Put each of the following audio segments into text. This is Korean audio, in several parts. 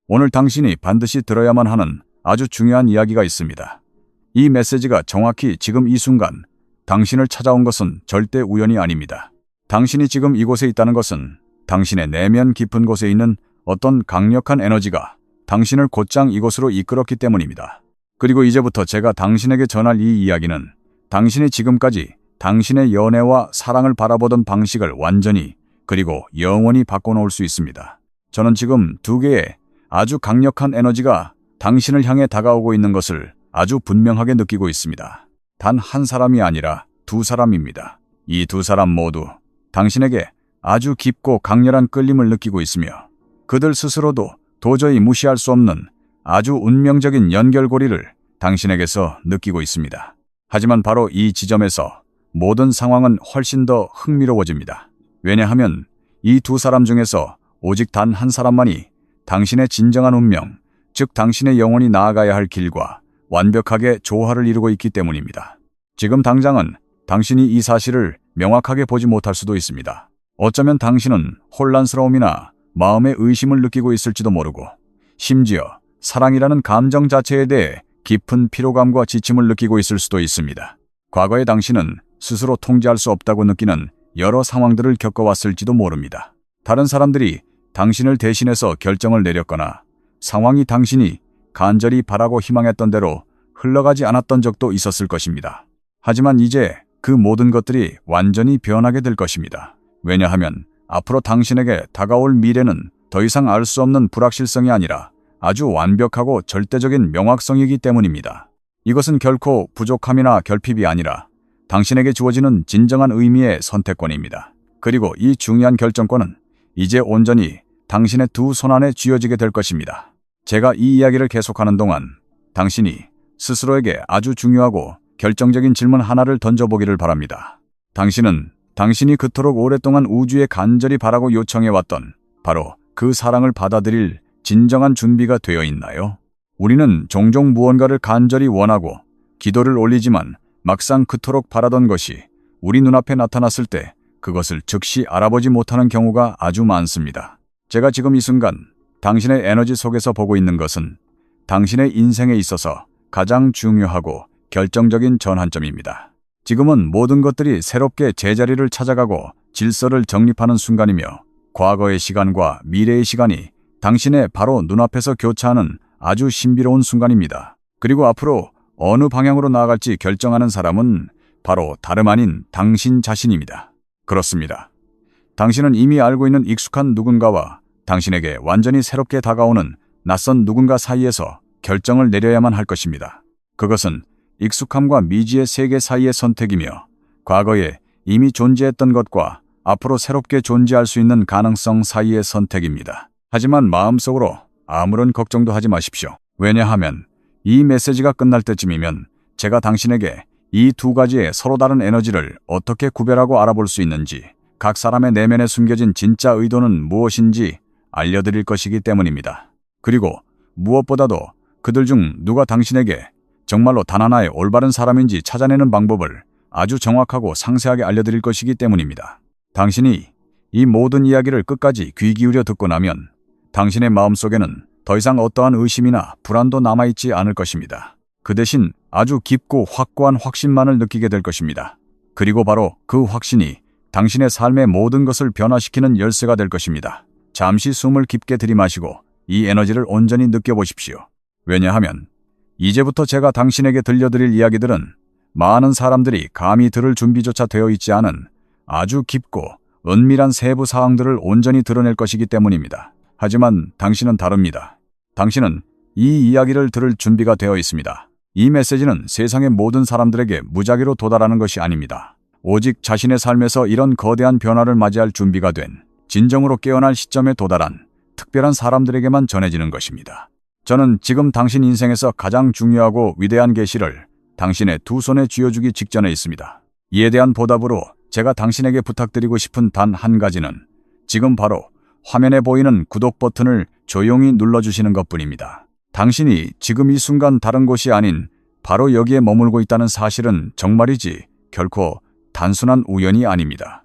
오늘 당신이 반드시 들어야만 하는 아주 중요한 이야기가 있습니다. 이 메시지가 정확히 지금 이 순간 당신을 찾아온 것은 절대 우연이 아닙니다. 당신이 지금 이곳에 있다는 것은 당신의 내면 깊은 곳에 있는 어떤 강력한 에너지가 당신을 곧장 이곳으로 이끌었기 때문입니다. 그리고 이제부터 제가 당신에게 전할 이 이야기는 당신이 지금까지 당신의 연애와 사랑을 바라보던 방식을 완전히 그리고 영원히 바꿔놓을 수 있습니다. 저는 지금 두 개의 아주 강력한 에너지가 당신을 향해 다가오고 있는 것을 아주 분명하게 느끼고 있습니다. 단 한 사람이 아니라 두 사람입니다. 이 두 사람 모두 당신에게 아주 깊고 강렬한 끌림을 느끼고 있으며 그들 스스로도 도저히 무시할 수 없는 아주 운명적인 연결고리를 당신에게서 느끼고 있습니다. 하지만 바로 이 지점에서 모든 상황은 훨씬 더 흥미로워집니다. 왜냐하면 이 두 사람 중에서 오직 단 한 사람만이 당신의 진정한 운명, 즉 당신의 영혼이 나아가야 할 길과 완벽하게 조화를 이루고 있기 때문입니다. 지금 당장은 당신이 이 사실을 명확하게 보지 못할 수도 있습니다. 어쩌면 당신은 혼란스러움이나 마음의 의심을 느끼고 있을지도 모르고 심지어 사랑이라는 감정 자체에 대해 깊은 피로감과 지침을 느끼고 있을 수도 있습니다. 과거의 당신은 스스로 통제할 수 없다고 느끼는 여러 상황들을 겪어왔을지도 모릅니다. 다른 사람들이 당신을 대신해서 결정을 내렸거나 상황이 당신이 간절히 바라고 희망했던 대로 흘러가지 않았던 적도 있었을 것입니다. 하지만 이제 그 모든 것들이 완전히 변하게 될 것입니다. 왜냐하면 앞으로 당신에게 다가올 미래는 더 이상 알 수 없는 불확실성이 아니라 아주 완벽하고 절대적인 명확성이기 때문입니다. 이것은 결코 부족함이나 결핍이 아니라 당신에게 주어지는 진정한 의미의 선택권입니다. 그리고 이 중요한 결정권은 이제 온전히 당신의 두 손 안에 쥐어지게 될 것입니다. 제가 이 이야기를 계속하는 동안 당신이 스스로에게 아주 중요하고 결정적인 질문 하나를 던져보기를 바랍니다. 당신은 당신이 그토록 오랫동안 우주에 간절히 바라고 요청해왔던 바로 그 사랑을 받아들일 진정한 준비가 되어 있나요? 우리는 종종 무언가를 간절히 원하고 기도를 올리지만 막상 그토록 바라던 것이 우리 눈앞에 나타났을 때 그것을 즉시 알아보지 못하는 경우가 아주 많습니다. 제가 지금 이 순간 당신의 에너지 속에서 보고 있는 것은 당신의 인생에 있어서 가장 중요하고 결정적인 전환점입니다. 지금은 모든 것들이 새롭게 제자리를 찾아가고 질서를 정립하는 순간이며 과거의 시간과 미래의 시간이 당신의 바로 눈앞에서 교차하는 아주 신비로운 순간입니다. 그리고 앞으로 어느 방향으로 나아갈지 결정하는 사람은 바로 다름 아닌 당신 자신입니다. 그렇습니다. 당신은 이미 알고 있는 익숙한 누군가와 당신에게 완전히 새롭게 다가오는 낯선 누군가 사이에서 결정을 내려야만 할 것입니다. 그것은 익숙함과 미지의 세계 사이의 선택이며 과거에 이미 존재했던 것과 앞으로 새롭게 존재할 수 있는 가능성 사이의 선택입니다. 하지만 마음속으로 아무런 걱정도 하지 마십시오. 왜냐하면 이 메시지가 끝날 때쯤이면 제가 당신에게 이 두 가지의 서로 다른 에너지를 어떻게 구별하고 알아볼 수 있는지, 각 사람의 내면에 숨겨진 진짜 의도는 무엇인지 알려드릴 것이기 때문입니다. 그리고 무엇보다도 그들 중 누가 당신에게 정말로 단 하나의 올바른 사람인지 찾아내는 방법을 아주 정확하고 상세하게 알려드릴 것이기 때문입니다. 당신이 이 모든 이야기를 끝까지 귀 기울여 듣고 나면 당신의 마음속에는 더 이상 어떠한 의심이나 불안도 남아있지 않을 것입니다. 그 대신 아주 깊고 확고한 확신만을 느끼게 될 것입니다. 그리고 바로 그 확신이 당신의 삶의 모든 것을 변화시키는 열쇠가 될 것입니다. 잠시 숨을 깊게 들이마시고 이 에너지를 온전히 느껴보십시오. 왜냐하면 이제부터 제가 당신에게 들려드릴 이야기들은 많은 사람들이 감히 들을 준비조차 되어 있지 않은 아주 깊고 은밀한 세부 사항들을 온전히 드러낼 것이기 때문입니다. 하지만 당신은 다릅니다. 당신은 이 이야기를 들을 준비가 되어 있습니다. 이 메시지는 세상의 모든 사람들에게 무작위로 도달하는 것이 아닙니다. 오직 자신의 삶에서 이런 거대한 변화를 맞이할 준비가 된 진정으로 깨어날 시점에 도달한 특별한 사람들에게만 전해지는 것입니다. 저는 지금 당신 인생에서 가장 중요하고 위대한 계시를 당신의 두 손에 쥐어주기 직전에 있습니다. 이에 대한 보답으로 제가 당신에게 부탁드리고 싶은 단 한 가지는 지금 바로 화면에 보이는 구독 버튼을 조용히 눌러주시는 것뿐입니다. 당신이 지금 이 순간 다른 곳이 아닌 바로 여기에 머물고 있다는 사실은 정말이지 결코 단순한 우연이 아닙니다.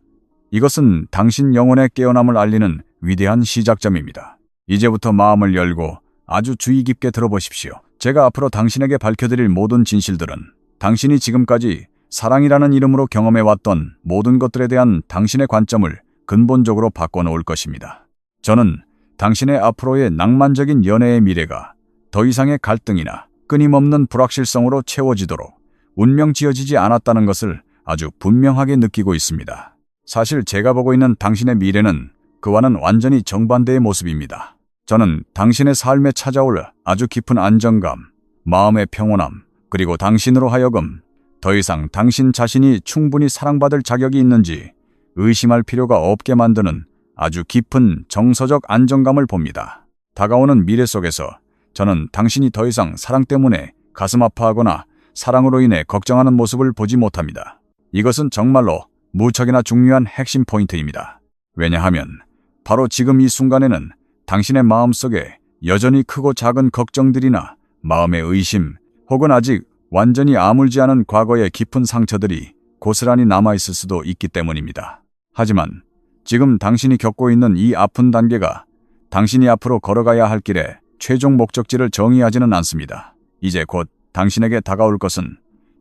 이것은 당신 영혼의 깨어남을 알리는 위대한 시작점입니다. 이제부터 마음을 열고 아주 주의 깊게 들어보십시오. 제가 앞으로 당신에게 밝혀드릴 모든 진실들은 당신이 지금까지 사랑이라는 이름으로 경험해왔던 모든 것들에 대한 당신의 관점을 근본적으로 바꿔놓을 것입니다. 저는 당신의 앞으로의 낭만적인 연애의 미래가 더 이상의 갈등이나 끊임없는 불확실성으로 채워지도록 운명 지어지지 않았다는 것을 아주 분명하게 느끼고 있습니다. 사실 제가 보고 있는 당신의 미래는 그와는 완전히 정반대의 모습입니다. 저는 당신의 삶에 찾아올 아주 깊은 안정감, 마음의 평온함, 그리고 당신으로 하여금 더 이상 당신 자신이 충분히 사랑받을 자격이 있는지 의심할 필요가 없게 만드는 아주 깊은 정서적 안정감을 봅니다. 다가오는 미래 속에서 저는 당신이 더 이상 사랑 때문에 가슴 아파하거나 사랑으로 인해 걱정하는 모습을 보지 못합니다. 이것은 정말로 무척이나 중요한 핵심 포인트입니다. 왜냐하면 바로 지금 이 순간에는 당신의 마음속에 여전히 크고 작은 걱정들이나 마음의 의심 혹은 아직 완전히 아물지 않은 과거의 깊은 상처들이 고스란히 남아있을 수도 있기 때문입니다. 하지만 지금 당신이 겪고 있는 이 아픈 단계가 당신이 앞으로 걸어가야 할 길의 최종 목적지를 정의하지는 않습니다. 이제 곧 당신에게 다가올 것은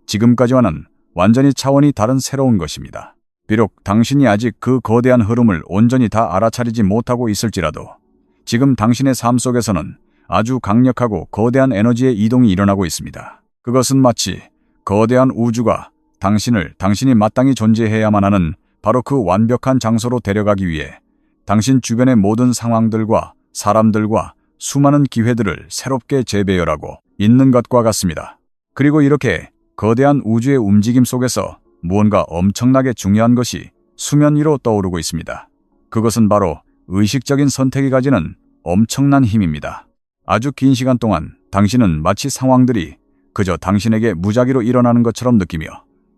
지금까지와는 완전히 차원이 다른 새로운 것입니다. 비록 당신이 아직 그 거대한 흐름을 온전히 다 알아차리지 못하고 있을지라도 지금 당신의 삶 속에서는 아주 강력하고 거대한 에너지의 이동이 일어나고 있습니다. 그것은 마치 거대한 우주가 당신을 당신이 마땅히 존재해야만 하는 바로 그 완벽한 장소로 데려가기 위해 당신 주변의 모든 상황들과 사람들과 수많은 기회들을 새롭게 재배열하고 있는 것과 같습니다. 그리고 이렇게 거대한 우주의 움직임 속에서 무언가 엄청나게 중요한 것이 수면 위로 떠오르고 있습니다. 그것은 바로 의식적인 선택이 가지는 엄청난 힘입니다. 아주 긴 시간 동안 당신은 마치 상황들이 그저 당신에게 무작위로 일어나는 것처럼 느끼며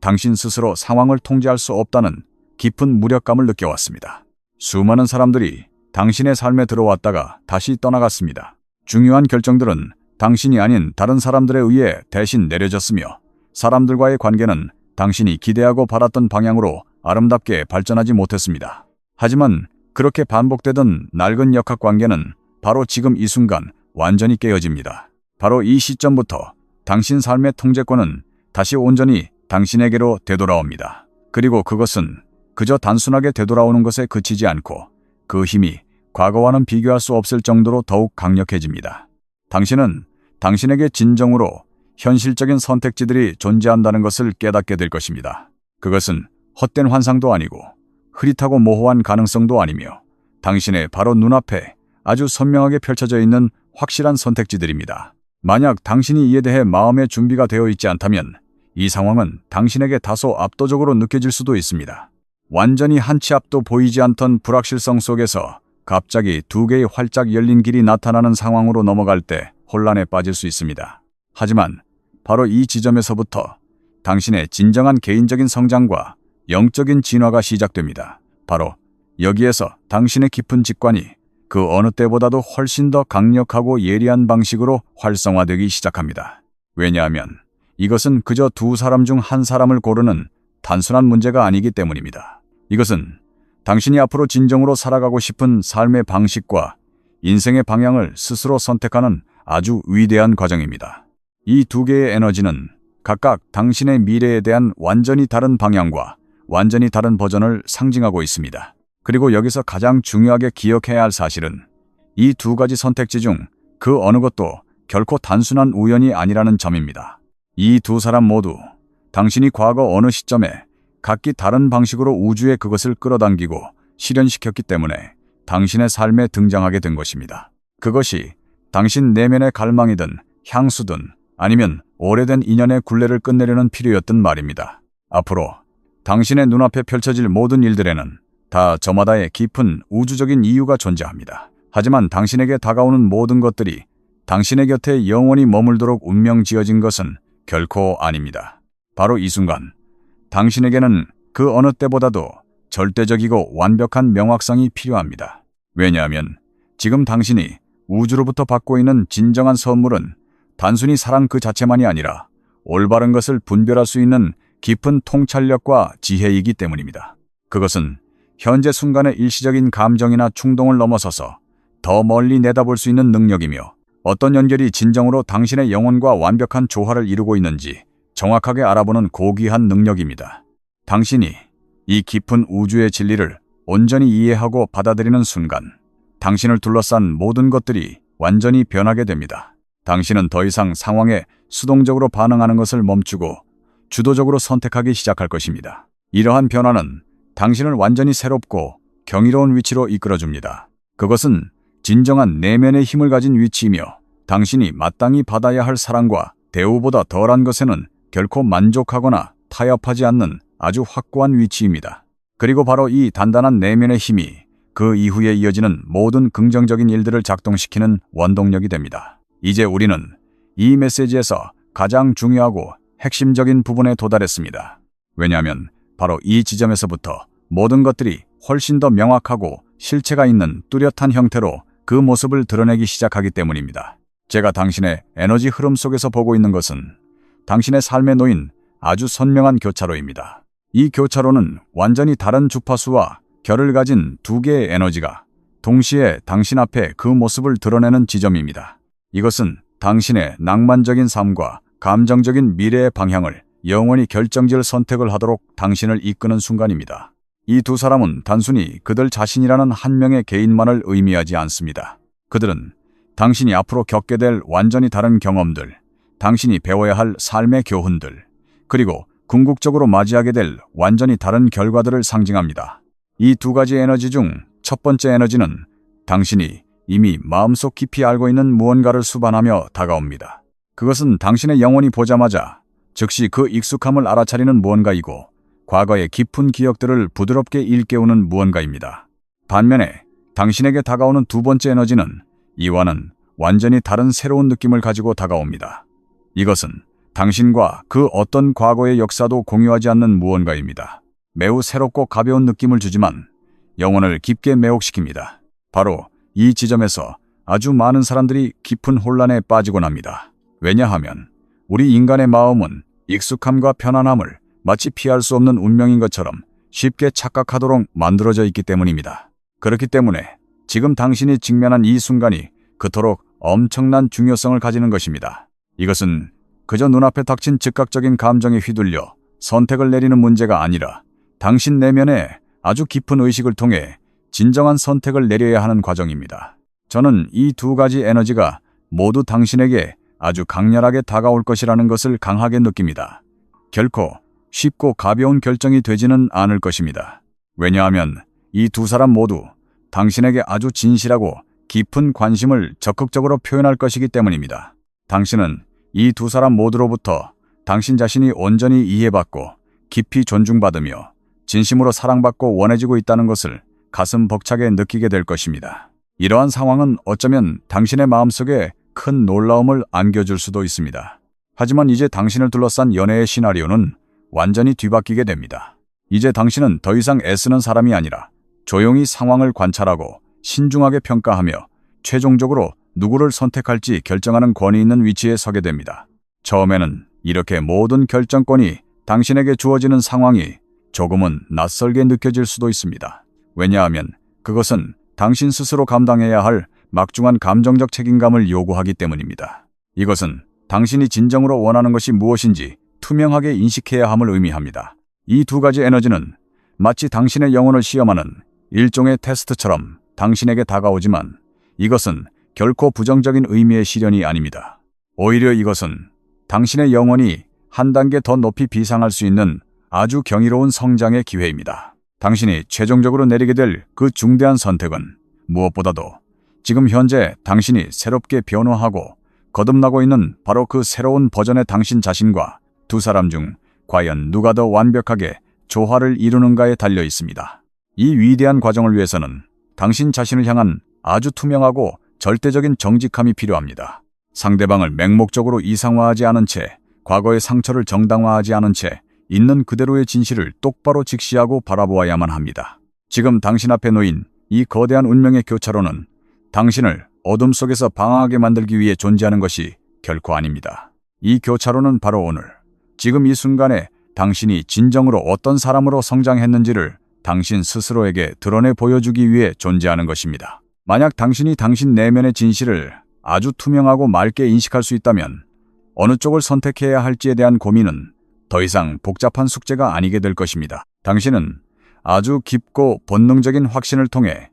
당신 스스로 상황을 통제할 수 없다는 깊은 무력감을 느껴왔습니다. 수많은 사람들이 당신의 삶에 들어왔다가 다시 떠나갔습니다. 중요한 결정들은 당신이 아닌 다른 사람들에 의해 대신 내려졌으며 사람들과의 관계는 당신이 기대하고 바랐던 방향으로 아름답게 발전하지 못했습니다. 하지만 그렇게 반복되던 낡은 역학관계는 바로 지금 이 순간 완전히 깨어집니다. 바로 이 시점부터 당신 삶의 통제권은 다시 온전히 당신에게로 되돌아옵니다. 그리고 그것은 그저 단순하게 되돌아오는 것에 그치지 않고 그 힘이 과거와는 비교할 수 없을 정도로 더욱 강력해집니다. 당신은 당신에게 진정으로 현실적인 선택지들이 존재한다는 것을 깨닫게 될 것입니다. 그것은 헛된 환상도 아니고 흐릿하고 모호한 가능성도 아니며 당신의 바로 눈앞에 아주 선명하게 펼쳐져 있는 확실한 선택지들입니다. 만약 당신이 이에 대해 마음의 준비가 되어 있지 않다면 이 상황은 당신에게 다소 압도적으로 느껴질 수도 있습니다. 완전히 한 치 앞도 보이지 않던 불확실성 속에서 갑자기 두 개의 활짝 열린 길이 나타나는 상황으로 넘어갈 때 혼란에 빠질 수 있습니다. 하지만 바로 이 지점에서부터 당신의 진정한 개인적인 성장과 영적인 진화가 시작됩니다. 바로 여기에서 당신의 깊은 직관이 그 어느 때보다도 훨씬 더 강력하고 예리한 방식으로 활성화되기 시작합니다. 왜냐하면 이것은 그저 두 사람 중 한 사람을 고르는 단순한 문제가 아니기 때문입니다. 이것은 당신이 앞으로 진정으로 살아가고 싶은 삶의 방식과 인생의 방향을 스스로 선택하는 아주 위대한 과정입니다. 이 두 개의 에너지는 각각 당신의 미래에 대한 완전히 다른 방향과 완전히 다른 버전을 상징하고 있습니다. 그리고 여기서 가장 중요하게 기억해야 할 사실은 이 두 가지 선택지 중 그 어느 것도 결코 단순한 우연이 아니라는 점입니다. 이 두 사람 모두 당신이 과거 어느 시점에 각기 다른 방식으로 우주에 그것을 끌어당기고 실현시켰기 때문에 당신의 삶에 등장하게 된 것입니다. 그것이 당신 내면의 갈망이든 향수든 아니면 오래된 인연의 굴레를 끝내려는 필요였던 말입니다. 앞으로 당신의 눈앞에 펼쳐질 모든 일들에는 다 저마다의 깊은 우주적인 이유가 존재합니다. 하지만 당신에게 다가오는 모든 것들이 당신의 곁에 영원히 머물도록 운명 지어진 것은 결코 아닙니다. 바로 이 순간 당신에게는 그 어느 때보다도 절대적이고 완벽한 명확성이 필요합니다. 왜냐하면 지금 당신이 우주로부터 받고 있는 진정한 선물은 단순히 사랑 그 자체만이 아니라 올바른 것을 분별할 수 있는 깊은 통찰력과 지혜이기 때문입니다. 그것은 현재 순간의 일시적인 감정이나 충동을 넘어서서 더 멀리 내다볼 수 있는 능력이며 어떤 연결이 진정으로 당신의 영혼과 완벽한 조화를 이루고 있는지 정확하게 알아보는 고귀한 능력입니다. 당신이 이 깊은 우주의 진리를 온전히 이해하고 받아들이는 순간 당신을 둘러싼 모든 것들이 완전히 변하게 됩니다. 당신은 더 이상 상황에 수동적으로 반응하는 것을 멈추고 주도적으로 선택하기 시작할 것입니다. 이러한 변화는 당신을 완전히 새롭고 경이로운 위치로 이끌어줍니다. 그것은 진정한 내면의 힘을 가진 위치이며 당신이 마땅히 받아야 할 사랑과 대우보다 덜한 것에는 결코 만족하거나 타협하지 않는 아주 확고한 위치입니다. 그리고 바로 이 단단한 내면의 힘이 그 이후에 이어지는 모든 긍정적인 일들을 작동시키는 원동력이 됩니다. 이제 우리는 이 메시지에서 가장 중요하고 핵심적인 부분에 도달했습니다. 왜냐하면 바로 이 지점에서부터 모든 것들이 훨씬 더 명확하고 실체가 있는 뚜렷한 형태로 그 모습을 드러내기 시작하기 때문입니다. 제가 당신의 에너지 흐름 속에서 보고 있는 것은 당신의 삶에 놓인 아주 선명한 교차로입니다. 이 교차로는 완전히 다른 주파수와 결을 가진 두 개의 에너지가 동시에 당신 앞에 그 모습을 드러내는 지점입니다. 이것은 당신의 낭만적인 삶과 감정적인 미래의 방향을 영원히 결정지을 선택을 하도록 당신을 이끄는 순간입니다. 이 두 사람은 단순히 그들 자신이라는 한 명의 개인만을 의미하지 않습니다. 그들은 당신이 앞으로 겪게 될 완전히 다른 경험들, 당신이 배워야 할 삶의 교훈들, 그리고 궁극적으로 맞이하게 될 완전히 다른 결과들을 상징합니다. 이 두 가지 에너지 중 첫 번째 에너지는 당신이 이미 마음속 깊이 알고 있는 무언가를 수반하며 다가옵니다. 그것은 당신의 영혼이 보자마자 즉시 그 익숙함을 알아차리는 무언가이고 과거의 깊은 기억들을 부드럽게 일깨우는 무언가입니다. 반면에 당신에게 다가오는 두 번째 에너지는 이와는 완전히 다른 새로운 느낌을 가지고 다가옵니다. 이것은 당신과 그 어떤 과거의 역사도 공유하지 않는 무언가입니다. 매우 새롭고 가벼운 느낌을 주지만 영혼을 깊게 매혹시킵니다. 바로 이 지점에서 아주 많은 사람들이 깊은 혼란에 빠지곤 합니다. 왜냐하면 우리 인간의 마음은 익숙함과 편안함을 마치 피할 수 없는 운명인 것처럼 쉽게 착각하도록 만들어져 있기 때문입니다. 그렇기 때문에 지금 당신이 직면한 이 순간이 그토록 엄청난 중요성을 가지는 것입니다. 이것은 그저 눈앞에 닥친 즉각적인 감정에 휘둘려 선택을 내리는 문제가 아니라 당신 내면의 아주 깊은 의식을 통해 진정한 선택을 내려야 하는 과정입니다. 저는 이 두 가지 에너지가 모두 당신에게 아주 강렬하게 다가올 것이라는 것을 강하게 느낍니다. 결코 쉽고 가벼운 결정이 되지는 않을 것입니다. 왜냐하면 이 두 사람 모두 당신에게 아주 진실하고 깊은 관심을 적극적으로 표현할 것이기 때문입니다. 당신은 이 두 사람 모두로부터 당신 자신이 온전히 이해받고 깊이 존중받으며 진심으로 사랑받고 원해지고 있다는 것을 가슴 벅차게 느끼게 될 것입니다. 이러한 상황은 어쩌면 당신의 마음속에 큰 놀라움을 안겨줄 수도 있습니다. 하지만 이제 당신을 둘러싼 연애의 시나리오는 완전히 뒤바뀌게 됩니다. 이제 당신은 더 이상 애쓰는 사람이 아니라 조용히 상황을 관찰하고 신중하게 평가하며 최종적으로 누구를 선택할지 결정하는 권위 있는 위치에 서게 됩니다. 처음에는 이렇게 모든 결정권이 당신에게 주어지는 상황이 조금은 낯설게 느껴질 수도 있습니다. 왜냐하면 그것은 당신 스스로 감당해야 할 막중한 감정적 책임감을 요구하기 때문입니다. 이것은 당신이 진정으로 원하는 것이 무엇인지 투명하게 인식해야 함을 의미합니다. 이 두 가지 에너지는 마치 당신의 영혼을 시험하는 일종의 테스트처럼 당신에게 다가오지만 이것은 결코 부정적인 의미의 시련이 아닙니다. 오히려 이것은 당신의 영혼이 한 단계 더 높이 비상할 수 있는 아주 경이로운 성장의 기회입니다. 당신이 최종적으로 내리게 될 그 중대한 선택은 무엇보다도 지금 현재 당신이 새롭게 변화하고 거듭나고 있는 바로 그 새로운 버전의 당신 자신과 두 사람 중 과연 누가 더 완벽하게 조화를 이루는가에 달려 있습니다. 이 위대한 과정을 위해서는 당신 자신을 향한 아주 투명하고 절대적인 정직함이 필요합니다. 상대방을 맹목적으로 이상화하지 않은 채 과거의 상처를 정당화하지 않은 채 있는 그대로의 진실을 똑바로 직시하고 바라보아야만 합니다. 지금 당신 앞에 놓인 이 거대한 운명의 교차로는 당신을 어둠 속에서 방황하게 만들기 위해 존재하는 것이 결코 아닙니다. 이 교차로는 바로 오늘, 지금 이 순간에 당신이 진정으로 어떤 사람으로 성장했는지를 당신 스스로에게 드러내 보여주기 위해 존재하는 것입니다. 만약 당신이 당신 내면의 진실을 아주 투명하고 맑게 인식할 수 있다면 어느 쪽을 선택해야 할지에 대한 고민은 더 이상 복잡한 숙제가 아니게 될 것입니다. 당신은 아주 깊고 본능적인 확신을 통해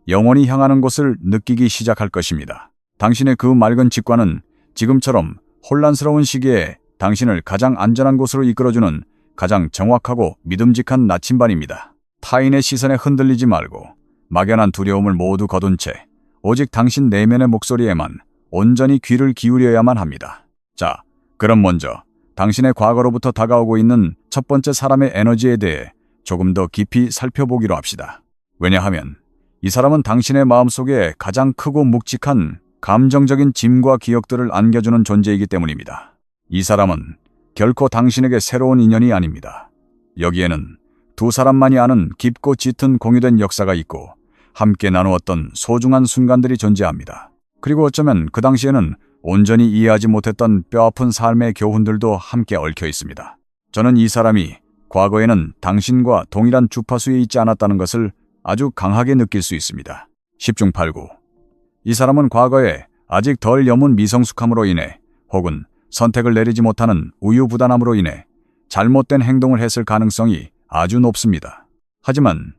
영원히 향하는 곳을 느끼기 시작할 것입니다. 당신의 그 맑은 직관은 지금처럼 혼란스러운 시기에 당신을 가장 안전한 곳으로 이끌어주는 가장 정확하고 믿음직한 나침반입니다. 타인의 시선에 흔들리지 말고 막연한 두려움을 모두 거둔 채 오직 당신 내면의 목소리에만 온전히 귀를 기울여야만 합니다. 자, 그럼 먼저 당신의 과거로부터 다가오고 있는 첫 번째 사람의 에너지에 대해 조금 더 깊이 살펴보기로 합시다. 왜냐하면 이 사람은 당신의 마음속에 가장 크고 묵직한 감정적인 짐과 기억들을 안겨주는 존재이기 때문입니다. 이 사람은 결코 당신에게 새로운 인연이 아닙니다. 여기에는 두 사람만이 아는 깊고 짙은 공유된 역사가 있고 함께 나누었던 소중한 순간들이 존재합니다. 그리고 어쩌면 그 당시에는 온전히 이해하지 못했던 뼈아픈 삶의 교훈들도 함께 얽혀 있습니다. 저는 이 사람이 과거에는 당신과 동일한 주파수에 있지 않았다는 것을 아주 강하게 느낄 수 있습니다. 10중 8구. 이 사람은 과거에 아직 덜 여문 미성숙함으로 인해 혹은 선택을 내리지 못하는 우유부단함으로 인해 잘못된 행동을 했을 가능성이 아주 높습니다. 하지만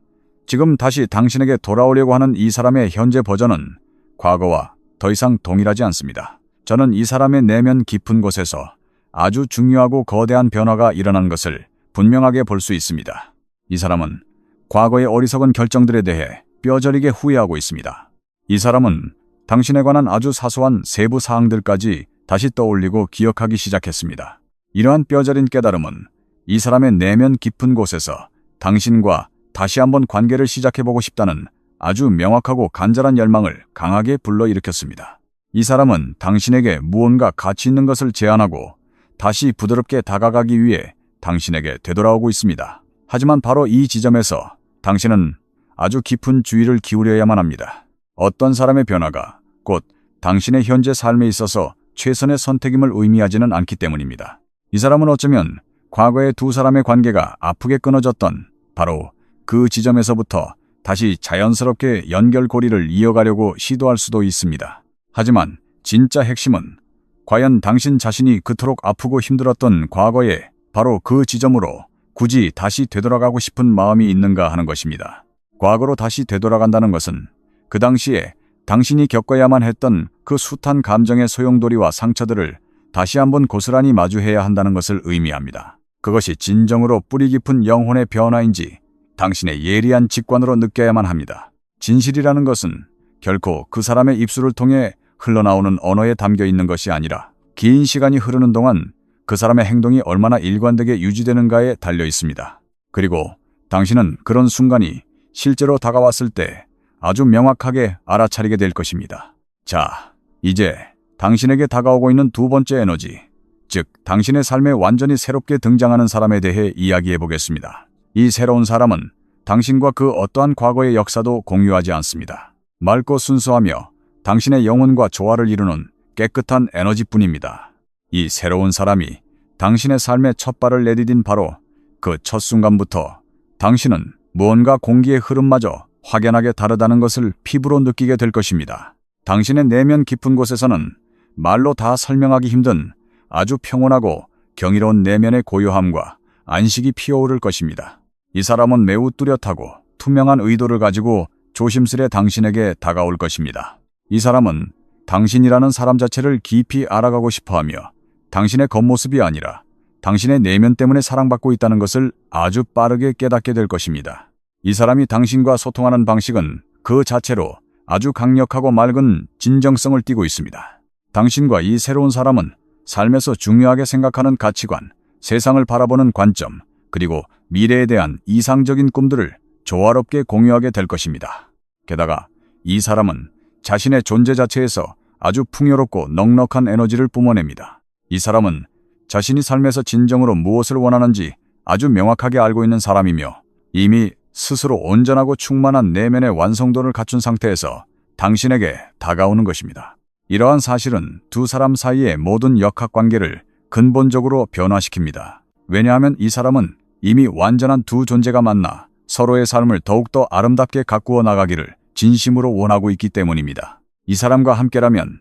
지금 다시 당신에게 돌아오려고 하는 이 사람의 현재 버전은 과거와 더 이상 동일하지 않습니다. 저는 이 사람의 내면 깊은 곳에서 아주 중요하고 거대한 변화가 일어난 것을 분명하게 볼 수 있습니다. 이 사람은 과거의 어리석은 결정들에 대해 뼈저리게 후회하고 있습니다. 이 사람은 당신에 관한 아주 사소한 세부 사항들까지 다시 떠올리고 기억하기 시작했습니다. 이러한 뼈저린 깨달음은 이 사람의 내면 깊은 곳에서 당신과 다시 한번 관계를 시작해보고 싶다는 아주 명확하고 간절한 열망을 강하게 불러일으켰습니다. 이 사람은 당신에게 무언가 가치 있는 것을 제안하고 다시 부드럽게 다가가기 위해 당신에게 되돌아오고 있습니다. 하지만 바로 이 지점에서 당신은 아주 깊은 주의를 기울여야만 합니다. 어떤 사람의 변화가 곧 당신의 현재 삶에 있어서 최선의 선택임을 의미하지는 않기 때문입니다. 이 사람은 어쩌면 과거의 두 사람의 관계가 아프게 끊어졌던 바로 그 지점에서부터 다시 자연스럽게 연결고리를 이어가려고 시도할 수도 있습니다. 하지만 진짜 핵심은 과연 당신 자신이 그토록 아프고 힘들었던 과거에 바로 그 지점으로 굳이 다시 되돌아가고 싶은 마음이 있는가 하는 것입니다. 과거로 다시 되돌아간다는 것은 그 당시에 당신이 겪어야만 했던 그 숱한 감정의 소용돌이와 상처들을 다시 한번 고스란히 마주해야 한다는 것을 의미합니다. 그것이 진정으로 뿌리 깊은 영혼의 변화인지 당신의 예리한 직관으로 느껴야만 합니다. 진실이라는 것은 결코 그 사람의 입술을 통해 흘러나오는 언어에 담겨 있는 것이 아니라 긴 시간이 흐르는 동안 그 사람의 행동이 얼마나 일관되게 유지되는가에 달려 있습니다. 그리고 당신은 그런 순간이 실제로 다가왔을 때 아주 명확하게 알아차리게 될 것입니다. 자, 이제 당신에게 다가오고 있는 두 번째 에너지, 즉 당신의 삶에 완전히 새롭게 등장하는 사람에 대해 이야기해 보겠습니다. 이 새로운 사람은 당신과 그 어떠한 과거의 역사도 공유하지 않습니다. 맑고 순수하며 당신의 영혼과 조화를 이루는 깨끗한 에너지뿐입니다. 이 새로운 사람이 당신의 삶의 첫 발을 내디딘 바로 그 첫 순간부터 당신은 무언가 공기의 흐름마저 확연하게 다르다는 것을 피부로 느끼게 될 것입니다. 당신의 내면 깊은 곳에서는 말로 다 설명하기 힘든 아주 평온하고 경이로운 내면의 고요함과 안식이 피어오를 것입니다. 이 사람은 매우 뚜렷하고 투명한 의도를 가지고 조심스레 당신에게 다가올 것입니다. 이 사람은 당신이라는 사람 자체를 깊이 알아가고 싶어하며 당신의 겉모습이 아니라 당신의 내면 때문에 사랑받고 있다는 것을 아주 빠르게 깨닫게 될 것입니다. 이 사람이 당신과 소통하는 방식은 그 자체로 아주 강력하고 맑은 진정성을 띠고 있습니다. 당신과 이 새로운 사람은 삶에서 중요하게 생각하는 가치관, 세상을 바라보는 관점, 그리고 미래에 대한 이상적인 꿈들을 조화롭게 공유하게 될 것입니다. 게다가 이 사람은 자신의 존재 자체에서 아주 풍요롭고 넉넉한 에너지를 뿜어냅니다. 이 사람은 자신이 삶에서 진정으로 무엇을 원하는지 아주 명확하게 알고 있는 사람이며 이미 스스로 온전하고 충만한 내면의 완성도를 갖춘 상태에서 당신에게 다가오는 것입니다. 이러한 사실은 두 사람 사이의 모든 역학관계를 근본적으로 변화시킵니다. 왜냐하면 이 사람은 이미 완전한 두 존재가 만나 서로의 삶을 더욱더 아름답게 가꾸어 나가기를 진심으로 원하고 있기 때문입니다. 이 사람과 함께라면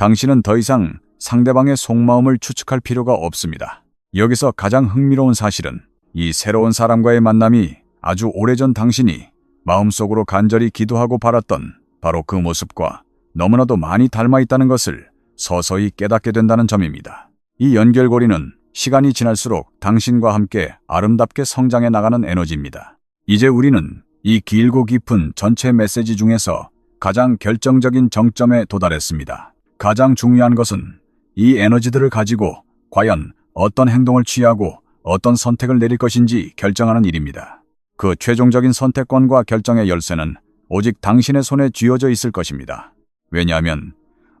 당신은 더 이상 상대방의 속마음을 추측할 필요가 없습니다. 여기서 가장 흥미로운 사실은 이 새로운 사람과의 만남이 아주 오래전 당신이 마음속으로 간절히 기도하고 바랐던 바로 그 모습과 너무나도 많이 닮아 있다는 것을 서서히 깨닫게 된다는 점입니다. 이 연결고리는 시간이 지날수록 당신과 함께 아름답게 성장해 나가는 에너지입니다. 이제 우리는 이 길고 깊은 전체 메시지 중에서 가장 결정적인 정점에 도달했습니다. 가장 중요한 것은 이 에너지들을 가지고 과연 어떤 행동을 취하고 어떤 선택을 내릴 것인지 결정하는 일입니다. 그 최종적인 선택권과 결정의 열쇠는 오직 당신의 손에 쥐어져 있을 것입니다. 왜냐하면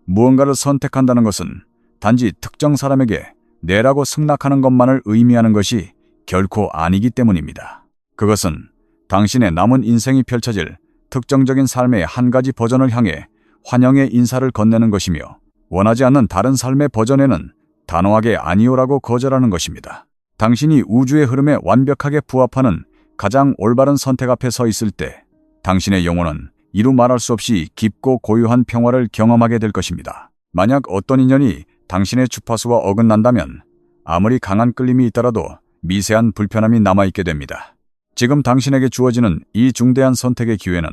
무언가를 선택한다는 것은 단지 특정 사람에게 내라고 승낙하는 것만을 의미하는 것이 결코 아니기 때문입니다. 그것은 당신의 남은 인생이 펼쳐질 특정적인 삶의 한 가지 버전을 향해 환영의 인사를 건네는 것이며 원하지 않는 다른 삶의 버전에는 단호하게 아니오라고 거절하는 것입니다. 당신이 우주의 흐름에 완벽하게 부합하는 가장 올바른 선택 앞에 서 있을 때 당신의 영혼은 이루 말할 수 없이 깊고 고요한 평화를 경험하게 될 것입니다. 만약 어떤 인연이 당신의 주파수와 어긋난다면 아무리 강한 끌림이 있더라도 미세한 불편함이 남아있게 됩니다. 지금 당신에게 주어지는 이 중대한 선택의 기회는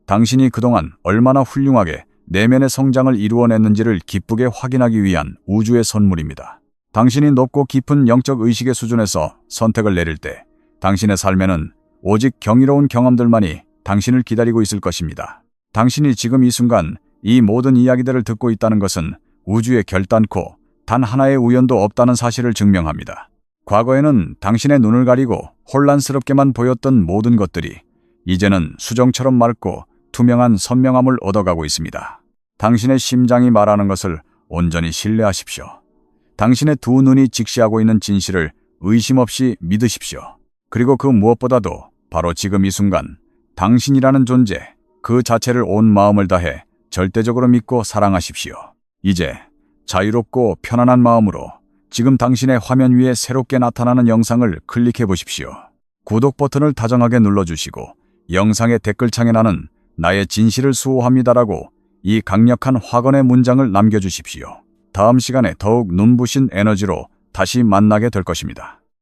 당신이 그동안 얼마나 훌륭하게 내면의 성장을 이루어냈는지를 기쁘게 확인하기 위한 우주의 선물입니다. 당신이 높고 깊은 영적 의식의 수준에서 선택을 내릴 때 당신의 삶에는 오직 경이로운 경험들만이 당신을 기다리고 있을 것입니다. 당신이 지금 이 순간 이 모든 이야기들을 듣고 있다는 것은 우주의 결단코 단 하나의 우연도 없다는 사실을 증명합니다. 과거에는 당신의 눈을 가리고 혼란스럽게만 보였던 모든 것들이 이제는 수정처럼 맑고 투명한 선명함을 얻어가고 있습니다. 당신의 심장이 말하는 것을 온전히 신뢰하십시오. 당신의 두 눈이 직시하고 있는 진실을 의심 없이 믿으십시오. 그리고 그 무엇보다도 바로 지금 이 순간 당신이라는 존재 그 자체를 온 마음을 다해 절대적으로 믿고 사랑하십시오. 이제 자유롭고 편안한 마음으로 지금 당신의 화면 위에 새롭게 나타나는 영상을 클릭해 보십시오. 구독 버튼을 다정하게 눌러주시고 영상의 댓글창에 나는 나의 진실을 수호합니다라고 이 강력한 확언의 문장을 남겨주십시오. 다음 시간에 더욱 눈부신 에너지로 다시 만나게 될 것입니다.